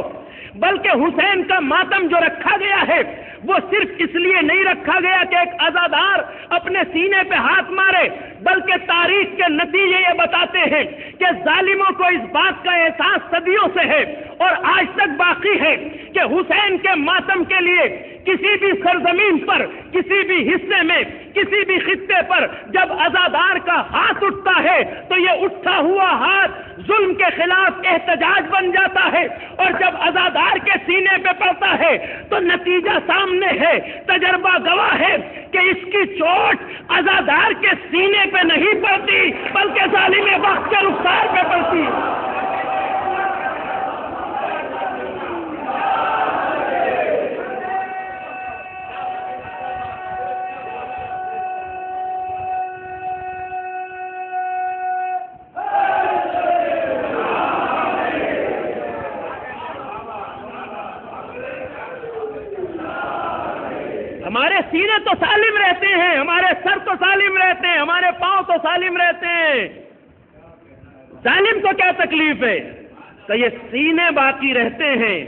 بلکہ حسین کا ماتم جو رکھا گیا ہے وہ صرف اس لیے نہیں رکھا گیا کہ ایک عزادار اپنے سینے پہ ہاتھ مارے، بلکہ تاریخ کے نتیجے یہ بتاتے ہیں کہ ظالموں کو اس بات کا احساس صدیوں سے ہے اور آج تک باقی ہے کہ حسین کے ماتم کے لیے کسی بھی سرزمین پر، کسی بھی حصے میں، کسی بھی خطے پر جب عزادار کا ہاتھ اٹھتا ہے تو یہ اٹھا ہوا ہاتھ ظلم کے خلاف احتجاج بن جاتا ہے، اور جب عزادار کے سینے پہ پڑتا ہے تو نتیجہ سامنے ہے، تجربہ گواہ ہے کہ اس کی چوٹ عزادار کے سینے پہ نہیں پڑتی بلکہ ظالم وقت کے رخسار پہ پڑتی۔ ہمارے سینے تو سالم رہتے ہیں، ہمارے سر تو سالم رہتے ہیں، ہمارے پاؤں تو سالم رہتے ہیں، ظالم کو کیا تکلیف ہے؟ کہ یہ سینے باقی رہتے ہیں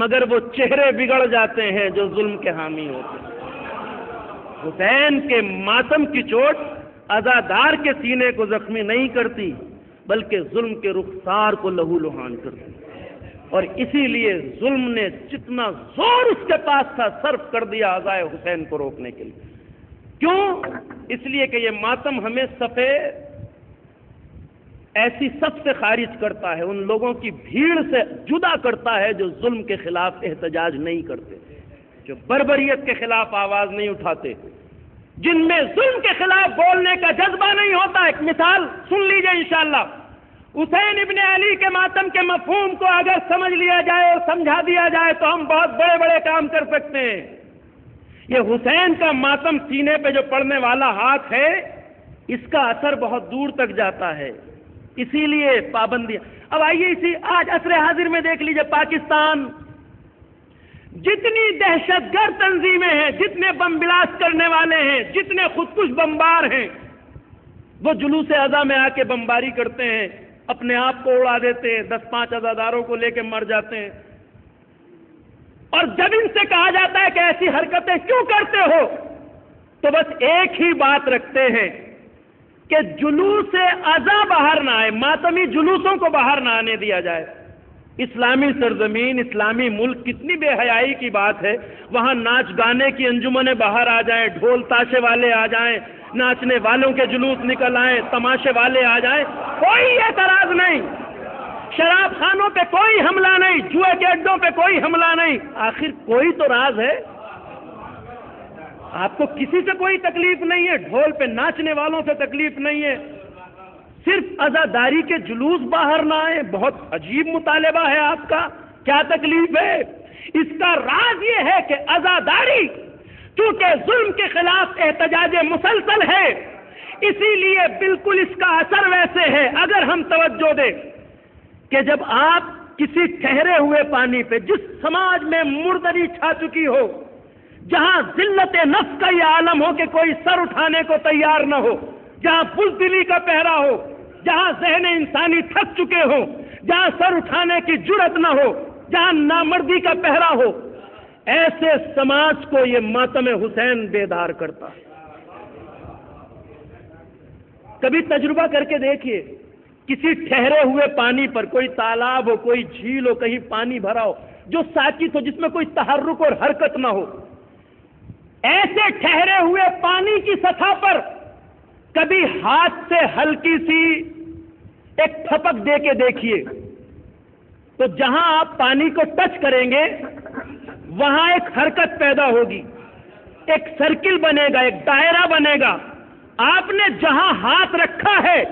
مگر وہ چہرے بگڑ جاتے ہیں جو ظلم کے حامی ہوتے ہیں۔ حسین کے ماتم کی چوٹ عزادار کے سینے کو زخمی نہیں کرتی بلکہ ظلم کے رخسار کو لہو لہان کرتی، اور اسی لیے ظلم نے جتنا زور اس کے پاس تھا صرف کر دیا عزائے حسین کو روکنے کے لیے۔ کیوں؟ اس لیے کہ یہ ماتم ہمیں صفے ایسی صف سے خارج کرتا ہے، ان لوگوں کی بھیڑ سے جدا کرتا ہے جو ظلم کے خلاف احتجاج نہیں کرتے، جو بربریت کے خلاف آواز نہیں اٹھاتے، جن میں ظلم کے خلاف بولنے کا جذبہ نہیں ہوتا۔ ایک مثال سن لیجئے انشاءاللہ، حسین ابن علی کے ماتم کے مفہوم کو اگر سمجھ لیا جائے اور سمجھا دیا جائے تو ہم بہت بڑے بڑے کام کر سکتے ہیں۔ یہ حسین کا ماتم سینے پہ جو پڑنے والا ہاتھ ہے، اس کا اثر بہت دور تک جاتا ہے، اسی لیے پابندیاں۔ اب آئیے اسی آج عصر حاضر میں دیکھ لیجئے، پاکستان جتنی دہشت گرد تنظیمیں ہیں، جتنے بم بلاسٹ کرنے والے ہیں، جتنے خودکش بمبار ہیں، وہ جلوس اعضا میں آ کے بمباری کرتے ہیں، اپنے آپ کو اڑا دیتے ہیں، 10-5 عزاداروں کو لے کے مر جاتے ہیں، اور جب ان سے کہا جاتا ہے کہ ایسی حرکتیں کیوں کرتے ہو تو بس ایک ہی بات رکھتے ہیں کہ جلوس اعضا باہر نہ آئے، ماتمی جلوسوں کو باہر نہ آنے دیا جائے۔ اسلامی سرزمین، اسلامی ملک، کتنی بے حیائی کی بات ہے، وہاں ناچ گانے کی انجمنیں باہر آ جائیں، ڈھول تاشے والے آ جائیں، ناچنے والوں کے جلوس نکل آئیں، تماشے والے آ جائیں، کوئی اعتراض نہیں، شراب خانوں پہ کوئی حملہ نہیں، جوئے کے اڈوں پہ کوئی حملہ نہیں۔ آخر کوئی تو راز ہے، آپ کو کسی سے کوئی تکلیف نہیں ہے، ڈھول پہ ناچنے والوں سے تکلیف نہیں ہے، صرف عزاداری کے جلوس باہر نہ آئے۔ بہت عجیب مطالبہ ہے آپ کا، کیا تکلیف ہے؟ اس کا راز یہ ہے کہ عزاداری چونکہ ظلم کے خلاف احتجاج مسلسل ہے، اسی لیے بالکل اس کا اثر ویسے ہے۔ اگر ہم توجہ دیں کہ جب آپ کسی ٹھہرے ہوئے پانی پہ، جس سماج میں مردری چھا چکی ہو، جہاں ذلت نفس کا یہ عالم ہو کہ کوئی سر اٹھانے کو تیار نہ ہو، جہاں بزدلی کا پہرا ہو، جہاں ذہن انسانی تھک چکے ہوں، جہاں سر اٹھانے کی جرأت نہ ہو، جہاں نامردی کا پہرا ہو، ایسے سماج کو یہ ماتم حسین بیدار کرتا ہے۔ کبھی تجربہ کر کے دیکھیے، کسی ٹھہرے ہوئے پانی پر، کوئی تالاب ہو، کوئی جھیل ہو، کہیں پانی بھرا ہو جو ساکت ہو، جس میں کوئی تحرک اور حرکت نہ ہو، ایسے ٹھہرے ہوئے پانی کی سطح پر کبھی ہاتھ سے ہلکی سی ایک تھپک دے کے دیکھیے، تو جہاں آپ پانی کو ٹچ کریں گے وہاں ایک حرکت پیدا ہوگی، ایک سرکل بنے گا، ایک دائرہ بنے گا۔ آپ نے جہاں ہاتھ رکھا ہے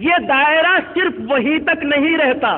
یہ دائرہ صرف وہیں تک نہیں رہتا،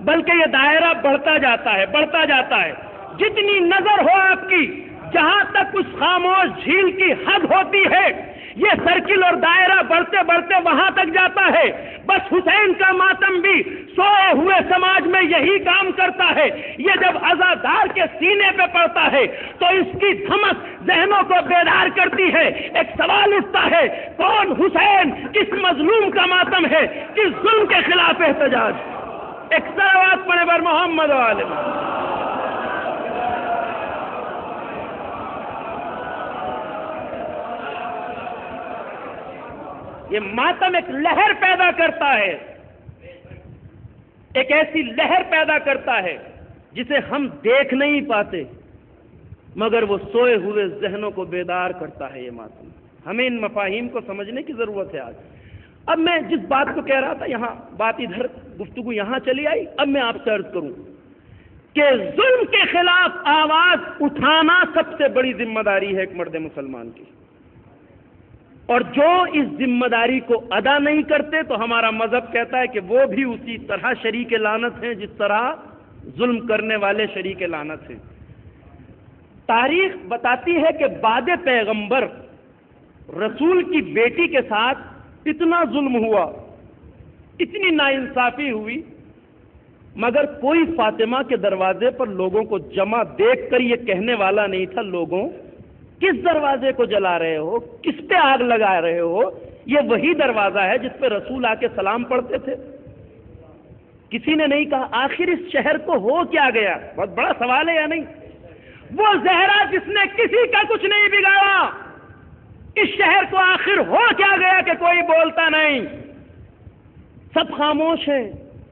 بلکہ یہ دائرہ بڑھتا جاتا ہے، بڑھتا جاتا ہے۔ جتنی نظر ہو آپ کی، جہاں تک اس خاموش جھیل کی حد ہوتی ہے یہ سرکل اور دائرہ بڑھتے بڑھتے وہاں تک جاتا ہے۔ بس حسین کا ماتم بھی سوئے ہوئے سماج میں یہی کام کرتا ہے۔ یہ جب عزادار کے سینے پہ پڑتا ہے تو اس کی دھمک ذہنوں کو بیدار کرتی ہے۔ ایک سوال اٹھتا ہے، کون حسین؟ کس مظلوم کا ماتم ہے؟ کس ظلم کے خلاف احتجاج؟ ایک صلوات پڑھے بر محمد و آل محمد۔ یہ ماتم ایک لہر پیدا کرتا ہے، ایک ایسی لہر پیدا کرتا ہے جسے ہم دیکھ نہیں پاتے، مگر وہ سوئے ہوئے ذہنوں کو بیدار کرتا ہے۔ یہ ماتم ہمیں ان مفاہیم کو سمجھنے کی ضرورت ہے۔ آج اب میں جس بات کو کہہ رہا تھا، یہاں بات ادھر گفتگو یہاں چلی آئی، اب میں آپ سے عرض کروں کہ ظلم کے خلاف آواز اٹھانا سب سے بڑی ذمہ داری ہے ایک مرد مسلمان کی، اور جو اس ذمہ داری کو ادا نہیں کرتے تو ہمارا مذہب کہتا ہے کہ وہ بھی اسی طرح شریک لعنت ہیں جس طرح ظلم کرنے والے شریک لعنت ہیں۔ تاریخ بتاتی ہے کہ بعد پیغمبر رسول کی بیٹی کے ساتھ اتنا ظلم ہوا، اتنی ناانصافی ہوئی، مگر کوئی فاطمہ کے دروازے پر لوگوں کو جمع دیکھ کر یہ کہنے والا نہیں تھا، لوگوں کس دروازے کو جلا رہے ہو، کس پہ آگ لگا رہے ہو؟ یہ وہی دروازہ ہے جس پہ رسول آ کے سلام پڑھتے تھے۔ کسی نے نہیں کہا آخر اس شہر کو ہو کیا گیا؟ بہت بڑا سوال ہے یا نہیں؟ وہ زہرا جس نے کسی کا کچھ نہیں بگاڑا، اس شہر کو آخر ہو کیا گیا کہ کوئی بولتا نہیں؟ سب خاموش ہیں،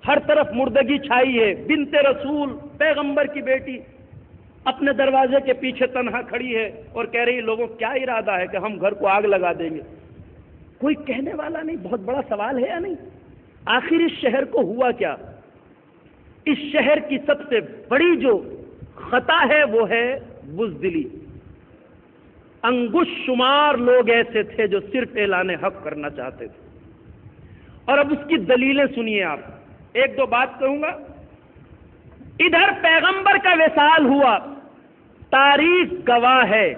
ہر طرف مردگی چھائی ہے۔ بنت رسول پیغمبر کی بیٹی اپنے دروازے کے پیچھے تنہا کھڑی ہے اور کہہ رہی لوگوں کیا ارادہ ہے کہ ہم گھر کو آگ لگا دیں گے؟ کوئی کہنے والا نہیں۔ بہت بڑا سوال ہے یا نہیں؟ آخر اس شہر کو ہوا کیا؟ اس شہر کی سب سے بڑی جو خطا ہے وہ ہے بزدلی۔ انگشت شمار لوگ ایسے تھے جو صرف اعلان حق کرنا چاہتے تھے، اور اب اس کی دلیلیں سنیے آپ۔ ایک دو بات کہوں گا۔ ادھر پیغمبر کا وصال ہوا، تاریخ گواہ ہے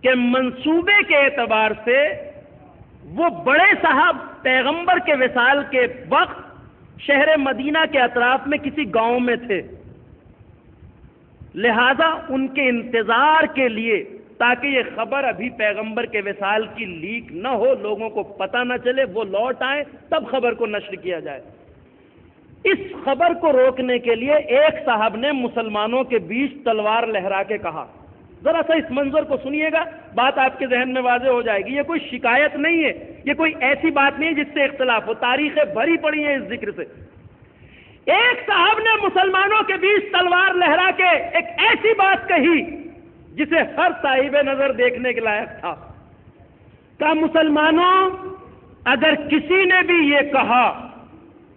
کہ منصوبے کے اعتبار سے وہ بڑے صاحب پیغمبر کے وصال کے وقت شہر مدینہ کے اطراف میں کسی گاؤں میں تھے، لہذا ان کے انتظار کے لیے تاکہ یہ خبر ابھی پیغمبر کے وصال کی لیک نہ ہو، لوگوں کو پتہ نہ چلے، وہ لوٹ آئیں تب خبر کو نشر کیا جائے۔ اس خبر کو روکنے کے لیے ایک صاحب نے مسلمانوں کے بیچ تلوار لہرا کے کہا، ذرا سا اس منظر کو سنیے گا، بات آپ کے ذہن میں واضح ہو جائے گی۔ یہ کوئی شکایت نہیں ہے، یہ کوئی ایسی بات نہیں جس سے اختلاف ہو، تاریخیں بھری پڑی ہیں اس ذکر سے۔ ایک صاحب نے مسلمانوں کے بیچ تلوار لہرا کے ایک ایسی بات کہی جسے ہر صاحب نظر دیکھنے کے لائق تھا۔ کہا مسلمانوں، اگر کسی نے بھی یہ کہا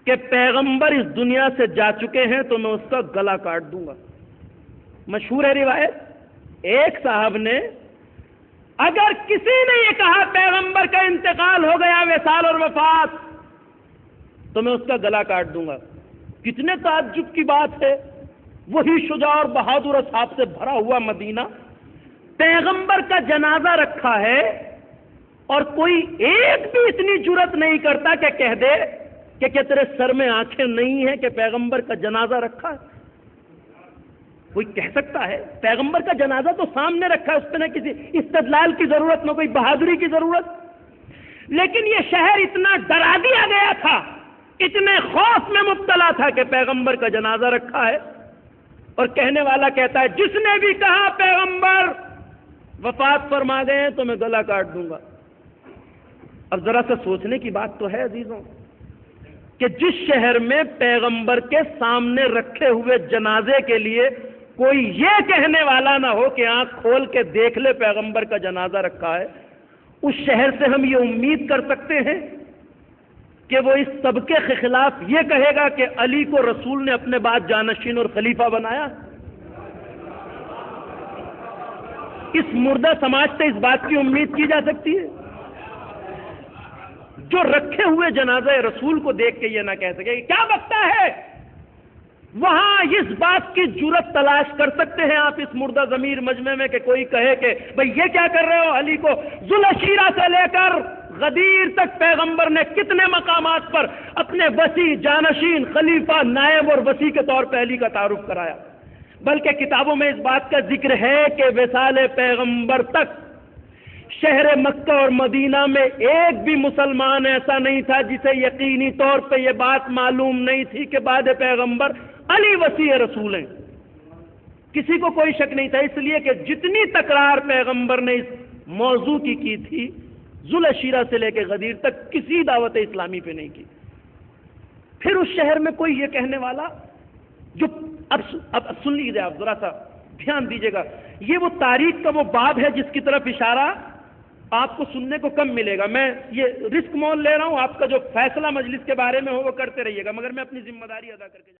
کہ پیغمبر اس دنیا سے جا چکے ہیں تو میں اس کا گلا کاٹ دوں گا۔ مشہور ہے روایت، ایک صاحب نے اگر کسی نے یہ کہا پیغمبر کا انتقال ہو گیا، وصال اور وفات، تو میں اس کا گلا کاٹ دوں گا۔ کتنے تعجب کی بات ہے، وہی شجاع اور بہادر اصحاب سے بھرا ہوا مدینہ، پیغمبر کا جنازہ رکھا ہے، اور کوئی ایک بھی اتنی جرت نہیں کرتا کہ کہہ دے کہ کیا تیرے سر میں آنکھیں نہیں ہیں کہ پیغمبر کا جنازہ رکھا ہے؟ کوئی کہہ سکتا ہے؟ پیغمبر کا جنازہ تو سامنے رکھا ہے، اس پہ نہ کسی استدلال کی ضرورت، نہ کوئی بہادری کی ضرورت۔ لیکن یہ شہر اتنا ڈرا دیا گیا تھا، اتنے خوف میں مبتلا تھا کہ پیغمبر کا جنازہ رکھا ہے، اور کہنے والا کہتا ہے جس نے بھی کہا پیغمبر وفات فرما گئے ہیں تو میں گلا کاٹ دوں گا۔ اب ذرا سا سوچنے کی بات تو ہے عزیزوں کہ جس شہر میں پیغمبر کے سامنے رکھے ہوئے جنازے کے لیے کوئی یہ کہنے والا نہ ہو کہ آنکھ کھول کے دیکھ لے پیغمبر کا جنازہ رکھا ہے، اس شہر سے ہم یہ امید کر سکتے ہیں کہ وہ اس طبقے کے خلاف یہ کہے گا کہ علی کو رسول نے اپنے بعد جانشین اور خلیفہ بنایا؟ اس مردہ سماج سے اس بات کی امید کی جا سکتی ہے؟ جو رکھے ہوئے جنازہ رسول کو دیکھ کے یہ نہ کہہ سکے، کیا بکتا ہے وہاں اس بات کی جرت تلاش کر سکتے ہیں آپ اس مردہ ضمیر مجمع میں کہ کوئی کہے کہ بھئی یہ کیا کر رہے ہو؟ علی کو ذوالشیرہ سے لے کر غدیر تک پیغمبر نے کتنے مقامات پر اپنے وصی، جانشین، خلیفہ، نائب اور وصی کے طور پہ علی کا تعارف کرایا، بلکہ کتابوں میں اس بات کا ذکر ہے کہ وصال پیغمبر تک شہر مکہ اور مدینہ میں ایک بھی مسلمان ایسا نہیں تھا جسے یقینی طور پہ یہ بات معلوم نہیں تھی کہ بعد پیغمبر علی وصی رسول ہیں۔ کسی کو کوئی شک نہیں تھا، اس لیے کہ جتنی تکرار پیغمبر نے اس موضوع کی تھی، ذوالشیرہ سے لے کے غدیر تک کسی دعوت اسلامی پہ نہیں کی۔ پھر اس شہر میں کوئی یہ کہنے والا جو اب سن لیجیے، آپ ذرا سا دھیان دیجیے گا، یہ وہ تاریخ کا وہ باب ہے جس کی طرف اشارہ آپ کو سننے کو کم ملے گا۔ میں یہ رسک مول لے رہا ہوں، آپ کا جو فیصلہ مجلس کے بارے میں ہو وہ کرتے رہیے گا، مگر میں اپنی ذمہ داری ادا کر کے